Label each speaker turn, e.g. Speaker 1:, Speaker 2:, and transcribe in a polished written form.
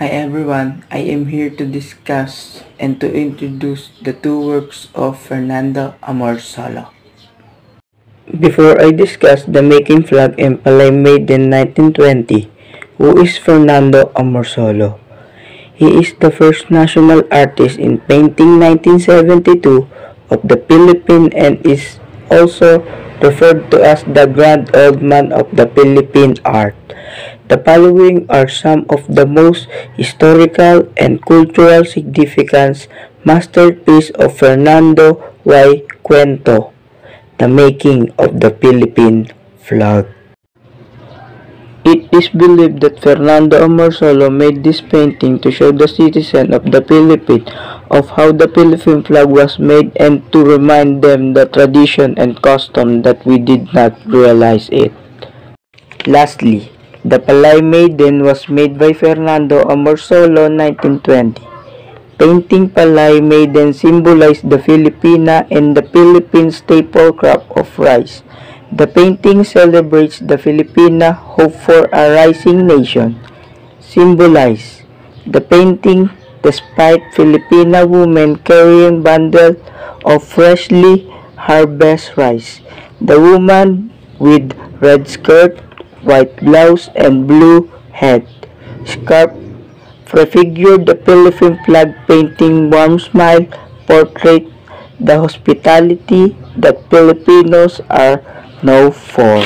Speaker 1: Hi everyone, I am here to discuss and to introduce the two works of Fernando Amorsolo. Before I discuss the making flag and Palay made in 1920, who is Fernando Amorsolo? He is the first national artist in painting 1972 of the Philippines and is also referred to as the Grand Old Man of the Philippine art. The following are some of the most historical and cultural significance masterpiece of Fernando Y. Cuento, the making of the Philippine flag. It is believed that Fernando Amorsolo made this painting to show the citizens of the Philippines of how the Philippine flag was made and to remind them the tradition and custom that we did not realize it. Lastly, the Palay Maiden was made by Fernando Amorsolo 1920. Painting Palay Maiden symbolized the Filipina and the Philippine staple crop of rice. The painting celebrates the Filipina hope for a rising nation. Symbolize the painting despite Filipina women carrying bundle of freshly harvested rice. The woman with red skirt, white blouse, and blue head scarf prefigured the Philippine flag. Painting warm smile portrait the hospitality that Filipinos are known for.